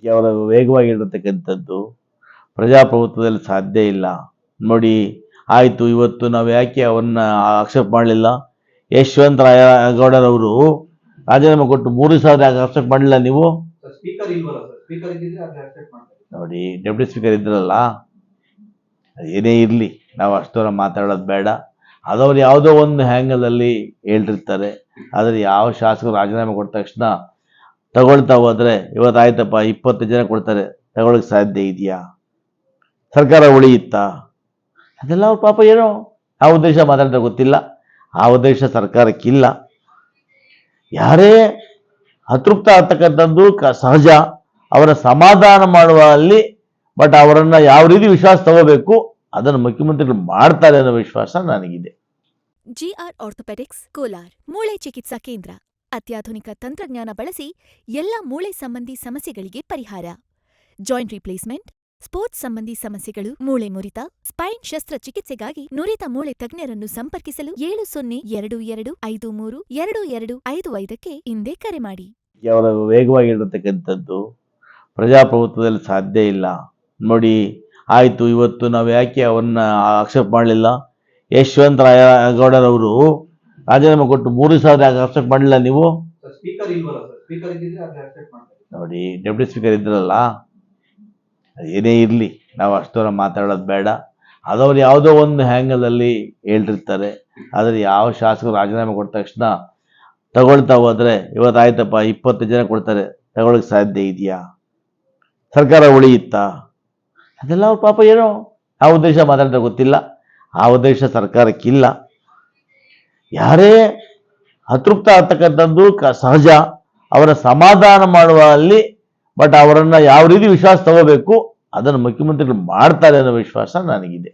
ಅವರ ವೇಗವಾಗಿರತಕ್ಕಂಥದ್ದು ಪ್ರಜಾಪ್ರಭುತ್ವದಲ್ಲಿ ಸಾಧ್ಯ ಇಲ್ಲ. ನೋಡಿ, ಆಯಿತು, ಇವತ್ತು ನಾವು ಯಾಕೆ ಅವನ್ನ ಆಕ್ಷೇಪ ಮಾಡಲಿಲ್ಲ? ಯಶವಂತರಾಯ ಗೌಡರವರು ರಾಜೀನಾಮೆ ಕೊಟ್ಟು 3 ದಿವಸ ಯಾಕೆ ಆಕ್ಷೇಪ ಮಾಡಲಿಲ್ಲ ನೀವು? ಸ್ಪೀಕರ್ ಇಲ್ವಲ್ಲ ಸರ್, ಸ್ಪೀಕರ್ ಇದ್ದಿದ್ರೆ ಅದನ್ನ ಆಕ್ಸೆಪ್ಟ್ ಮಾಡ್ತಾರೆ. ನೋಡಿ, ಡೆಪ್ಯೂಟಿ ಸ್ಪೀಕರ್ ಇದ್ರಲ್ಲ, ಏನೇ ಇರಲಿ, ನಾವು ಅಷ್ಟರ ಮಾತಾಡೋದು ಬೇಡ. ಅದವ್ರು ಯಾವುದೋ ಒಂದು ಹ್ಯಾಂಗಲಲ್ಲಿ ಹೇಳಿರ್ತಾರೆ. ಆದರೆ ಯಾವ ಶಾಸಕರು ರಾಜೀನಾಮೆ ಕೊಟ್ಟ ತಕ್ಷಣ ತಗೊಳ್ತಾ ಹೋದರೆ ಇವತ್ತು ಆಯ್ತಪ್ಪ 20 ಜನ ಕೊಡ್ತಾರೆ, ತಗೊಳ್ಳೋಕೆ ಸಾಧ್ಯ ಇದೆಯಾ? ಸರ್ಕಾರ ಉಳಿಯುತ್ತಾ? ಅದೆಲ್ಲ ಅವ್ರ ಪಾಪ ಏನೋ ಆ ಉದ್ದೇಶ ಮಾತಾಡ್ತಾರೆ, ಗೊತ್ತಿಲ್ಲ. ಆ ಉದ್ದೇಶ ಸರ್ಕಾರಕ್ಕಿಲ್ಲ. ಯಾರೇ ಅತೃಪ್ತ ಆಗ್ತಕ್ಕಂಥದ್ದು ಸಹಜ, ಅವರ ಸಮಾಧಾನ ಮಾಡುವ ಅಲ್ಲಿ. ಬಟ್ ಅವರನ್ನು ಯಾವ ರೀತಿ ವಿಶ್ವಾಸ ತಗೋಬೇಕು ಅದನ್ನು ಮುಖ್ಯಮಂತ್ರಿಗಳು ಮಾಡ್ತಾರೆ ಅನ್ನೋ ವಿಶ್ವಾಸ ನನಗಿದೆ. ಜಿಆರ್ ಆರ್ಥೋಪೆಡಿಕ್ಸ್ ಕೋಲಾರ್ ಮೂಳೆ ಚಿಕಿತ್ಸಾ ಕೇಂದ್ರ. ಅತ್ಯಾಧುನಿಕ ತಂತ್ರಜ್ಞಾನ ಬಳಸಿ ಎಲ್ಲ ಮೂಳೆ ಸಂಬಂಧಿ ಸಮಸ್ಯೆಗಳಿಗೆ ಪರಿಹಾರ. ಜಾಯಿಂಟ್ ರಿಪ್ಲೇಸ್ಮೆಂಟ್, ಸ್ಪೋರ್ಟ್ಸ್ ಸಂಬಂಧಿ ಸಮಸ್ಯೆಗಳು, ಮೂಳೆ ಮುರಿತ, ಸ್ಪೈನ್ ಶಸ್ತ್ರಚಿಕಿತ್ಸೆಗಾಗಿ ನುರಿತ ಮೂಳೆ ತಜ್ಞರನ್ನು ಸಂಪರ್ಕಿಸಲು 7022532255ಕ್ಕೆ ಇಂದೇ ಕರೆ ಮಾಡಿ. ಅವರ ವೇಗವಾಗಿರತಕ್ಕಂಥದ್ದು ಪ್ರಜಾಪ್ರಭುತ್ವದಲ್ಲಿ ಸಾಧ್ಯ ಇಲ್ಲ. ನೋಡಿ, ಆಯಿತು, ಇವತ್ತು ನಾವು ಯಾಕೆ ಅವನ್ನ ಆಕ್ಷೇಪ ಮಾಡಲಿಲ್ಲ? ಯಶವಂತರಾಯ ಗೌಡರವರು ರಾಜೀನಾಮೆ ಕೊಟ್ಟು 3 ದಿವಸ ಯಾಕೆ ಆಕ್ಷೇಪ ಮಾಡಲಿಲ್ಲ ನೀವು? ಸ್ಪೀಕರ್ ಇಲ್ವಲ್ಲ ಸರ್, ಸ್ಪೀಕರ್ ಇದ್ದಿದ್ರೆ ಅದನ್ನ ಆಕ್ಸೆಪ್ಟ್ ಮಾಡ್ತಾರೆ. ನೋಡಿ, ಡೆಪ್ಯೂಟಿ ಸ್ಪೀಕರ್ ಇದ್ರಲ್ಲ, ಏನೇ ಇರಲಿ, ನಾವು ಅಷ್ಟರ ಮಾತಾಡೋದು ಬೇಡ. ಅದವ್ರು ಯಾವುದೋ ಒಂದು ಹ್ಯಾಂಗಲಲ್ಲಿ ಹೇಳಿರ್ತಾರೆ. ಆದರೆ ಯಾವ ಶಾಸಕರು ರಾಜೀನಾಮೆ ಕೊಟ್ಟ ತಕ್ಷಣ ತಗೊಳ್ತಾ ಹೋದರೆ ಇವತ್ತು ಆಯ್ತಪ್ಪ 20 ಜನ ಕೊಡ್ತಾರೆ, ತಗೊಳ್ಳೋಕೆ ಸಾಧ್ಯ ಇದೆಯಾ? ಸರ್ಕಾರ ಉಳಿಯುತ್ತಾ? ಅದೆಲ್ಲ ಅವ್ರ ಪಾಪ ಏನೋ ಆ ಉದ್ದೇಶ ಮಾತಾಡ್ತಾರೆ, ಗೊತ್ತಿಲ್ಲ. ಆ ಉದ್ದೇಶ ಸರ್ಕಾರಕ್ಕಿಲ್ಲ. ಯಾರೇ ಅತೃಪ್ತ ಆಗ್ತಕ್ಕಂಥದ್ದು ಸಹಜ, ಅವರ ಸಮಾಧಾನ ಮಾಡುವ ಅಲ್ಲಿ. ಬಟ್ ಅವರನ್ನು ಯಾವ ರೀತಿ ವಿಶ್ವಾಸ ತಗೋಬೇಕು ಅದನ್ನು ಮುಖ್ಯಮಂತ್ರಿಗಳು ಮಾಡ್ತಾರೆ ಅನ್ನೋ ವಿಶ್ವಾಸ ನನಗಿದೆ.